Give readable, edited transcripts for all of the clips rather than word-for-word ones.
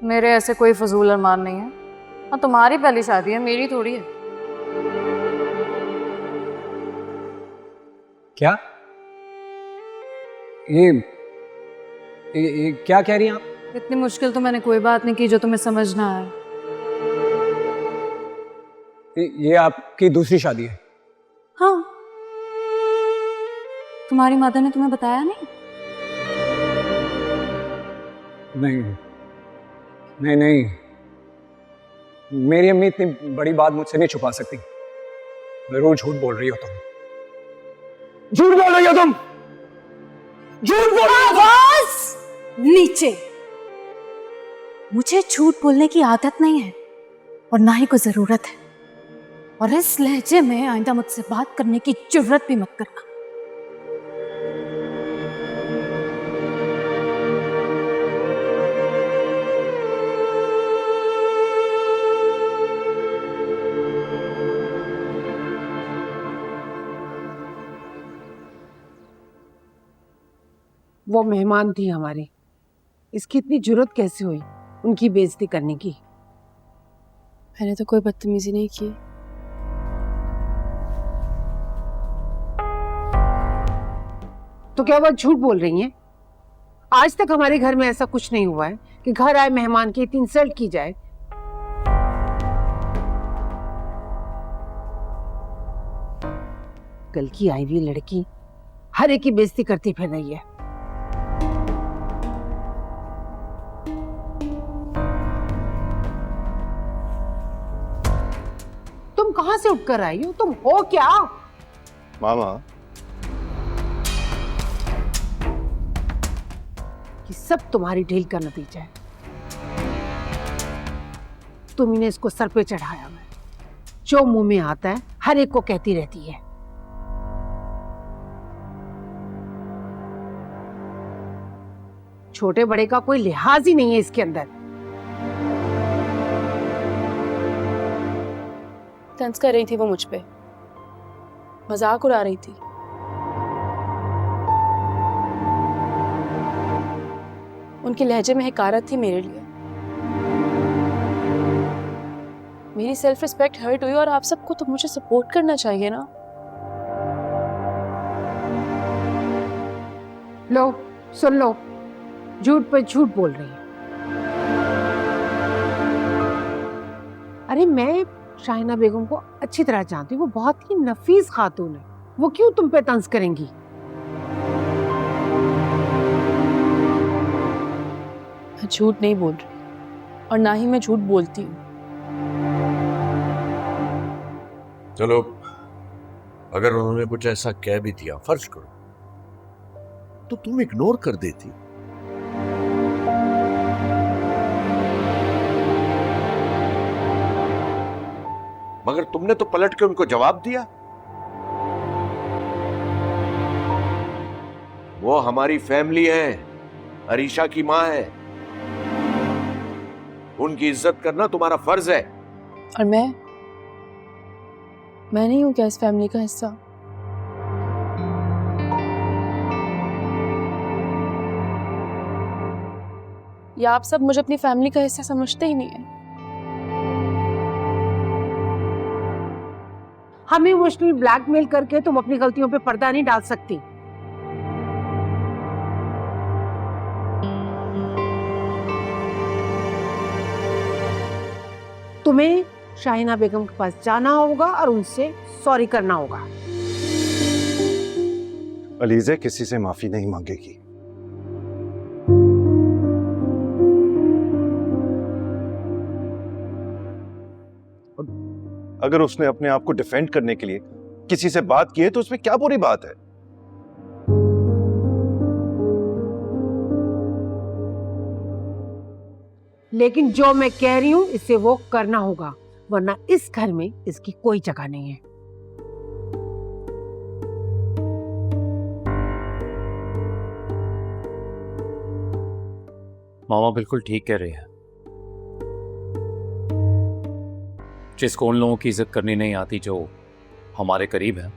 मेरे ऐसे कोई फजूल अरमान नहीं है। हाँ, तुम्हारी पहली शादी है, मेरी थोड़ी है। क्या? ये क्या कह रही हैं आप? इतनी मुश्किल तो मैंने कोई बात नहीं की जो तुम्हें समझ ना आए। ये आपकी दूसरी शादी है? हाँ, तुम्हारी मदर ने तुम्हें बताया नहीं? नहीं नहीं नहीं, मेरी अम्मी इतनी बड़ी बात मुझसे नहीं छुपा सकती। जरूर झूठ बोल रही हो तुम, झूठ बोल रही हो तुम, झूठ बोल रही हो तुम। आवाज नीचे। मुझे झूठ बोलने की आदत नहीं है और ना ही कोई जरूरत है, और इस लहजे में आइंदा मुझसे बात करने की जरूरत भी मत करना। वो मेहमान थी हमारी, इसकी इतनी जुर्रत कैसे हुई उनकी बेइज्जती करने की? मैंने तो कोई बदतमीजी नहीं की। तो क्या वो झूठ बोल रही हैं? आज तक हमारे घर में ऐसा कुछ नहीं हुआ है कि घर आए मेहमान की इतनी इंसल्ट की जाए। कल की आई हुई लड़की हर एक की बेइज्जती करती फिर रही है। तुम कहां से उठकर आई हो? तुम हो क्या? मामा, ये सब तुम्हारी ढील का नतीजा है। तुम इन्हें इसको सर पे चढ़ाया है, जो मुंह में आता है हर एक को कहती रहती है। छोटे बड़े का कोई लिहाज ही नहीं है इसके अंदर। तंज कर रही थी वो मुझ पे, मजाक उड़ा रही थी। उनके लहजे में हकारत थी मेरे लिए। मेरी सेल्फ रिस्पेक्ट हर्ट हुई और आप सबको तो मुझे सपोर्ट करना चाहिए ना। लो सुन लो, झूठ पे झूठ बोल रही है। अरे मैं शाहिना बेगम को अच्छी तरह जानती हूँ, वो बहुत ही नफीस खातून है। वो क्यों तुम पे तंज करेंगी? मैं झूठ नहीं बोल रही और ना ही मैं झूठ बोलती हूँ। चलो, अगर उन्होंने कुछ ऐसा कह भी दिया, फर्ज करो, तो तुम इग्नोर कर देती। मगर तुमने तो पलट के उनको जवाब दिया। वो हमारी फैमिली है, अरीशा की मां है, उनकी इज्जत करना तुम्हारा फर्ज है। और मैं नहीं हूं क्या इस फैमिली का हिस्सा? या आप सब मुझे अपनी फैमिली का हिस्सा समझते ही नहीं है? हमें इमोशनल ब्लैकमेल करके तुम अपनी गलतियों पे पर्दा नहीं डाल सकती। तुम्हें शाहिना बेगम के पास जाना होगा और उनसे सॉरी करना होगा। अलीज़ा किसी से माफी नहीं मांगेगी। अगर उसने अपने आप को डिफेंड करने के लिए किसी से बात की है तो उसमें क्या बुरी बात है? लेकिन जो मैं कह रही हूं इसे वो करना होगा, वरना इस घर में इसकी कोई जगह नहीं है। मामा बिल्कुल ठीक कह रहे हैं। जिसको उन लोगों की इज्जत करनी नहीं आती जो हमारे करीब है।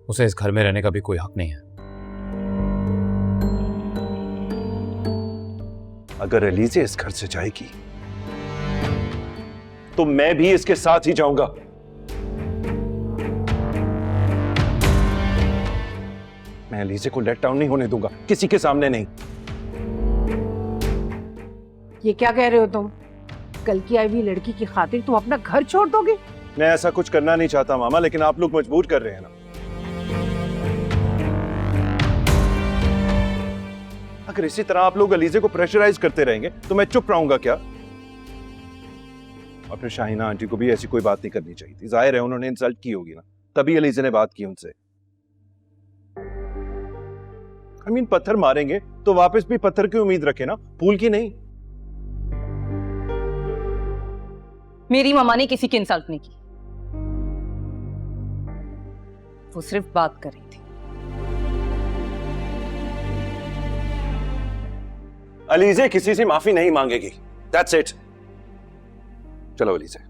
उसे इस घर में रहने का भी कोई हक नहीं है। अगर एलिजे इस घर से जाएगी तो मैं भी इसके साथ ही जाऊंगा। मैं एलिजे को लेट डाउन नहीं होने दूंगा, किसी के सामने नहीं। ये क्या कह रहे हो तुम? कल की आई हुई लड़की की खातिर तुम अपना घर छोड़ दोगे? मैं ऐसा कुछ करना नहीं चाहता मामा, लेकिन आप लोग मजबूर कर रहे हैं ना। अगर इसी तरह आप लोग एलिजे को प्रेशराइज करते रहेंगे तो मैं चुप रहूंगा क्या? और फिर शाहिना आंटी को भी ऐसी कोई बात नहीं करनी चाहिए थी। जाहिर है उन्होंने इंसल्ट की होगी ना, तभी एलिजे ने बात की उनसे। पत्थर मारेंगे तो वापस भी पत्थर की उम्मीद रखे ना, फूल की नहीं। मेरी मम्मा ने किसी की इंसल्ट नहीं की, वो सिर्फ बात कर रही थी। एलिजे किसी से माफी नहीं मांगेगी, दैट्स इट। चलो एलिजे।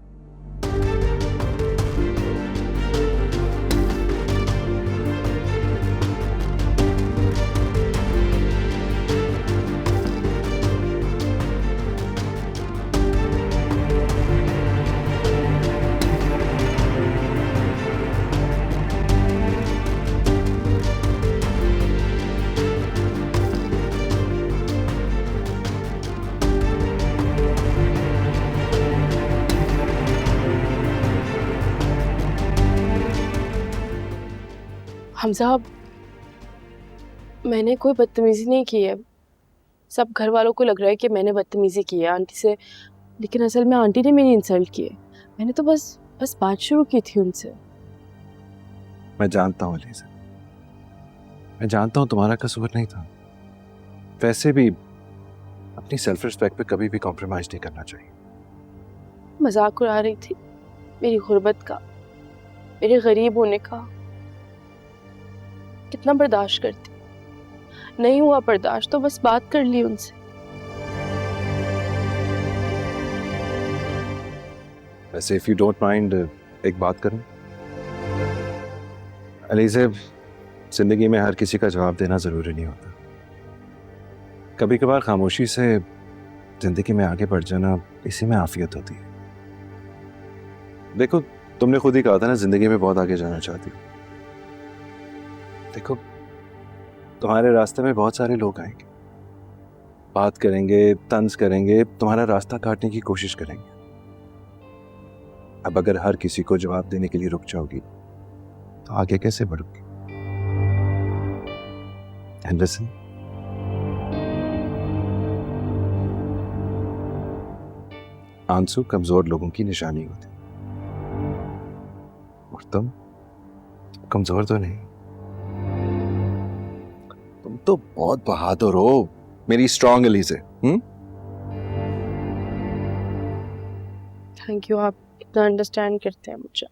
हमजा, मैंने कोई बदतमीजी नहीं की है। सब घर वालों को लग रहा है कि मैंने बदतमीजी की है आंटी से, लेकिन असल में आंटी ने मेरी इंसल्ट की है। मैंने तो बस बात शुरू की थी उनसे। मैं जानता हूँ एलिजे, मैं जानता हूँ तुम्हारा कसूर नहीं था। वैसे भी अपनी सेल्फ रिस्पेक्ट पे कभी भी कॉम्प्रोमाइज नहीं करना चाहिए। मजाक उड़ा रही थी मेरी गुर्बत का, मेरे गरीब होने का। कितना बर्दाश्त करती, नहीं हुआ बर्दाश्त तो बस बात कर ली उनसे। वैसे इफ यू डोंट माइंड एक बात करूं एलिजे, जिंदगी में हर किसी का जवाब देना जरूरी नहीं होता। कभी कभार खामोशी से जिंदगी में आगे बढ़ जाना, इसी में आफियत होती है। देखो तुमने खुद ही कहा था ना जिंदगी में बहुत आगे जाना चाहती हो। देखो तुम्हारे रास्ते में बहुत सारे लोग आएंगे, बात करेंगे, तंज करेंगे, तुम्हारा रास्ता काटने की कोशिश करेंगे। अब अगर हर किसी को जवाब देने के लिए रुक जाओगी तो आगे कैसे बढ़ोगी? एंड लिसन, आंसू कमजोर लोगों की निशानी होती, और तुम कमजोर तो नहीं, तुम तो बहुत बहादुर हो मेरी स्ट्रॉन्ग एलिजे। थैंक यू, आप इतना अंडरस्टैंड करते हैं मुझे।